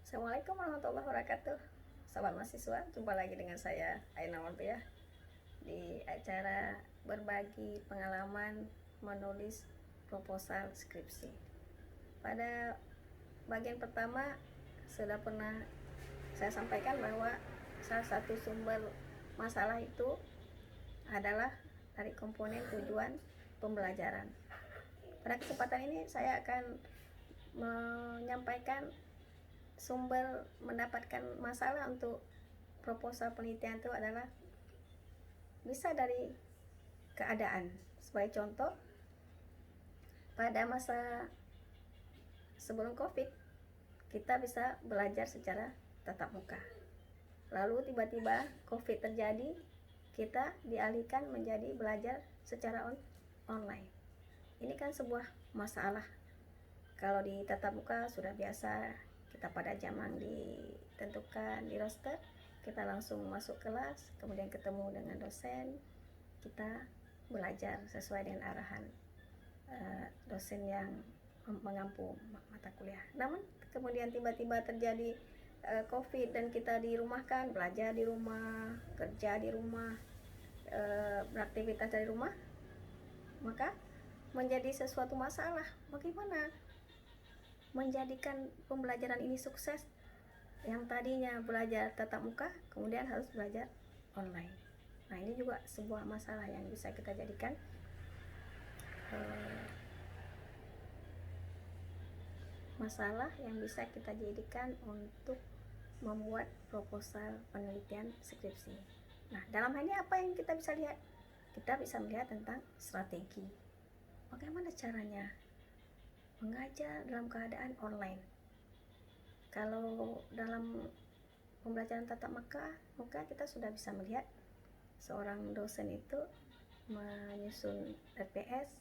Assalamualaikum warahmatullahi wabarakatuh. Sobat mahasiswa, jumpa lagi dengan saya Aina Martia di acara berbagi pengalaman menulis proposal skripsi. Pada bagian pertama sudah pernah saya sampaikan bahwa salah satu sumber masalah itu adalah dari komponen tujuan pembelajaran. Pada kesempatan ini saya akan menyampaikan sumber mendapatkan masalah untuk proposal penelitian itu adalah bisa dari keadaan. Sebagai contoh, pada masa sebelum COVID, kita bisa belajar secara tatap muka. Lalu tiba-tiba COVID terjadi, kita dialihkan menjadi belajar secara online. Ini kan sebuah masalah. Kalau di tatap muka sudah biasa, kita pada jam yang ditentukan di roster, kita langsung masuk kelas, kemudian ketemu dengan dosen, kita belajar sesuai dengan arahan dosen yang mengampu mata kuliah. Namun kemudian tiba-tiba terjadi COVID dan kita dirumahkan, belajar di rumah, kerja di rumah, beraktivitas dari rumah, maka menjadi sesuatu masalah. Bagaimana menjadikan pembelajaran ini sukses? Yang tadinya belajar tatap muka kemudian harus belajar online. Nah, ini juga sebuah masalah yang bisa kita jadikan masalah yang bisa kita jadikan untuk membuat proposal penelitian skripsi. Nah, dalam hal ini apa yang kita bisa lihat? Kita bisa melihat tentang strategi. Bagaimana caranya mengajar dalam keadaan online. Kalau dalam pembelajaran tatap muka kita sudah bisa melihat seorang dosen itu menyusun RPS,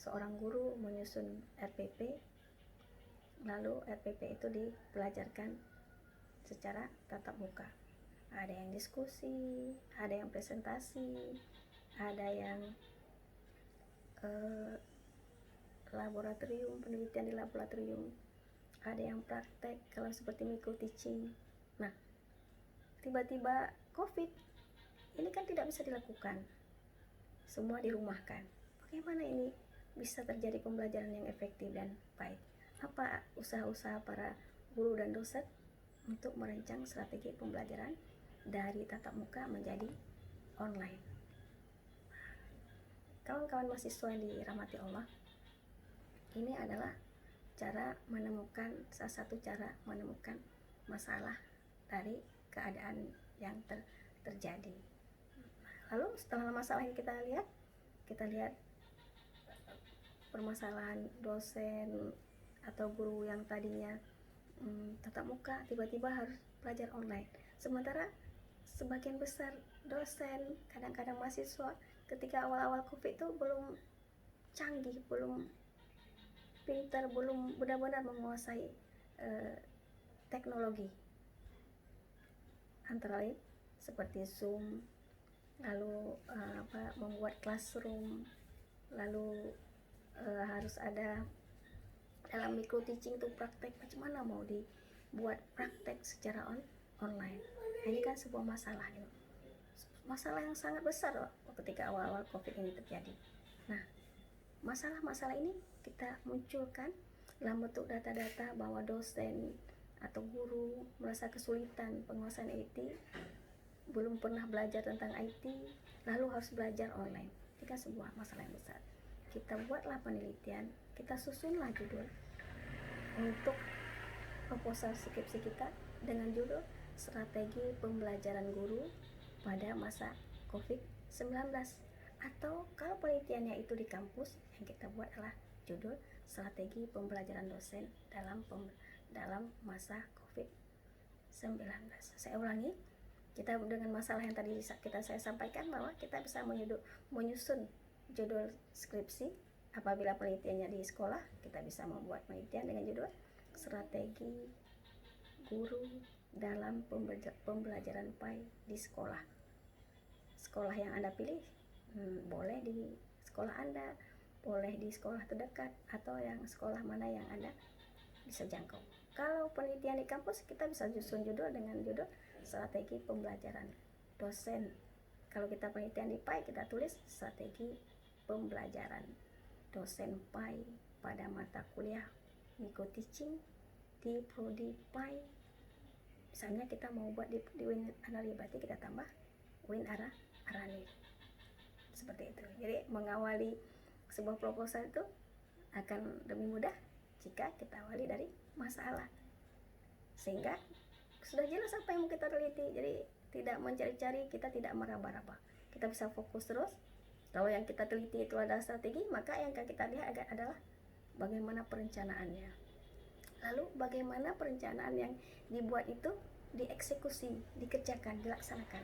seorang guru menyusun RPP, lalu RPP itu dipelajarkan secara tatap muka. Ada yang diskusi, ada yang presentasi, ada yang laboratorium, penelitian di laboratorium, ada yang praktek kalau seperti micro teaching. Nah, tiba-tiba COVID ini kan tidak bisa dilakukan, semua dirumahkan. Bagaimana ini bisa terjadi pembelajaran yang efektif dan baik? Apa usaha-usaha para guru dan dosen untuk merancang strategi pembelajaran dari tatap muka menjadi online? Kawan-kawan mahasiswa yang dirahmati Allah, ini adalah salah satu cara menemukan masalah dari keadaan yang terjadi. Lalu setelah masalah yang kita lihat permasalahan dosen atau guru yang tadinya tatap muka tiba-tiba harus belajar online. Sementara sebagian besar dosen, kadang-kadang mahasiswa ketika awal-awal COVID itu belum canggih, belum pintar, belum benar-benar menguasai teknologi, antara lain seperti Zoom, lalu membuat classroom, lalu harus ada dalam micro teaching itu praktek, bagaimana mau dibuat praktek secara online. Nah, ini kan sebuah masalah, masalah yang sangat besar loh ketika awal-awal COVID ini terjadi. Nah, masalah-masalah ini kita munculkan dalam bentuk data-data bahwa dosen atau guru merasa kesulitan penguasaan IT, belum pernah belajar tentang IT, lalu harus belajar online. Ini kan sebuah masalah yang besar. Kita buatlah penelitian, kita susunlah judul untuk proposal skripsi kita dengan judul Strategi Pembelajaran Guru pada Masa COVID-19. Atau kalau penelitiannya itu di kampus, yang kita buat adalah judul Strategi Pembelajaran Dosen dalam masa COVID-19. Saya ulangi, kita dengan masalah yang tadi saya sampaikan bahwa kita bisa menyusun judul skripsi. Apabila penelitiannya di sekolah, kita bisa membuat penelitian dengan judul Strategi Guru dalam Pembelajaran PAI di sekolah. Sekolah yang Anda pilih boleh di sekolah Anda, boleh di sekolah terdekat, atau yang sekolah mana yang Anda bisa jangkau. Kalau penelitian di kampus kita bisa susun judul dengan judul strategi pembelajaran dosen. Kalau kita penelitian di PAI, kita tulis strategi pembelajaran dosen PAI pada mata kuliah micro teaching di prodi PAI. Misalnya kita mau buat di Win Arani, berarti kita tambah Win Arani. Seperti itu. Jadi mengawali sebuah proposal itu akan lebih mudah jika kita awali dari masalah, sehingga sudah jelas apa yang mau kita teliti. Jadi tidak mencari-cari, kita tidak meraba-raba, kita bisa fokus terus. Kalau yang kita teliti itu adalah strategi, maka yang kita lihat adalah bagaimana perencanaannya. Lalu bagaimana perencanaan yang dibuat itu dieksekusi, dikerjakan, dilaksanakan.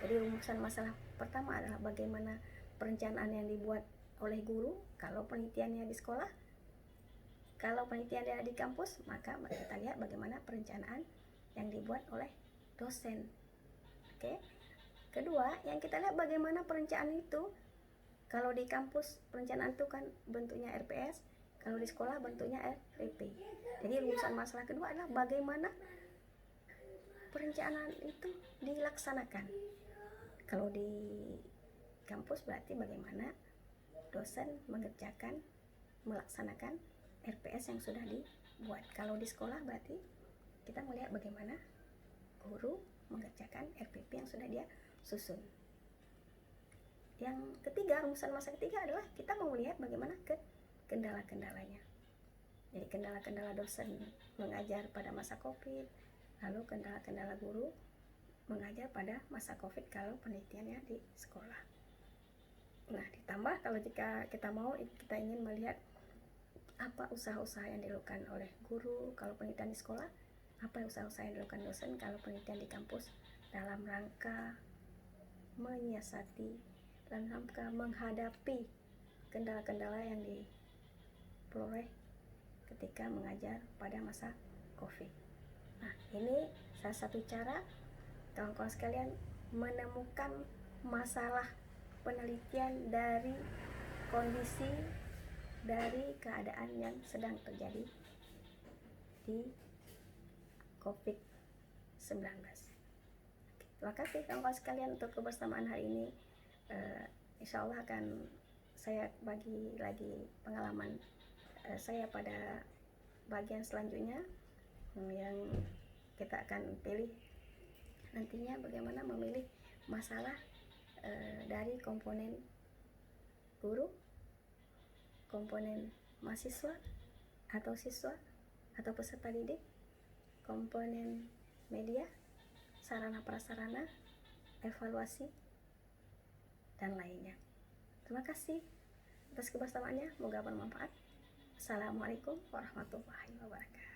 Jadi rumusan masalah pertama adalah bagaimana perencanaan yang dibuat oleh guru kalau penelitiannya di sekolah. Kalau penelitiannya di kampus, maka kita lihat bagaimana perencanaan yang dibuat oleh dosen. Oke. Kedua, yang kita lihat bagaimana perencanaan itu. Kalau di kampus perencanaan itu kan bentuknya RPS, kalau di sekolah bentuknya RPP. Jadi rumusan masalah kedua adalah bagaimana perencanaan itu dilaksanakan. Kalau di kampus berarti bagaimana dosen mengerjakan, melaksanakan RPS yang sudah dibuat. Kalau di sekolah berarti kita melihat bagaimana guru mengerjakan RPP yang sudah dia susun. Yang ketiga, rumusan masa ketiga adalah kita mau melihat bagaimana kendala-kendalanya. Jadi kendala-kendala dosen mengajar pada masa COVID, lalu kendala-kendala guru mengajar pada masa COVID kalau penelitiannya di sekolah. Nah, ditambah kalau jika kita ingin melihat apa usaha-usaha yang dilakukan oleh guru kalau penelitian di sekolah, apa usaha-usaha yang dilakukan dosen kalau penelitian di kampus dalam rangka menyiasati, dalam rangka menghadapi kendala-kendala yang diperoleh ketika mengajar pada masa COVID. Nah, ini salah satu cara kawan-kawan sekalian menemukan masalah penelitian dari kondisi, dari keadaan yang sedang terjadi di COVID-19. Terima kasih kawan-kawan sekalian untuk kebersamaan hari ini. Insya Allah akan saya bagi lagi pengalaman saya pada bagian selanjutnya yang kita akan pilih nantinya bagaimana memilih masalah dari komponen guru, komponen mahasiswa atau siswa atau peserta didik, komponen media, sarana prasarana, evaluasi, dan lainnya. Terima kasih atas kebersamaannya, semoga bermanfaat. Assalamualaikum warahmatullahi wabarakatuh.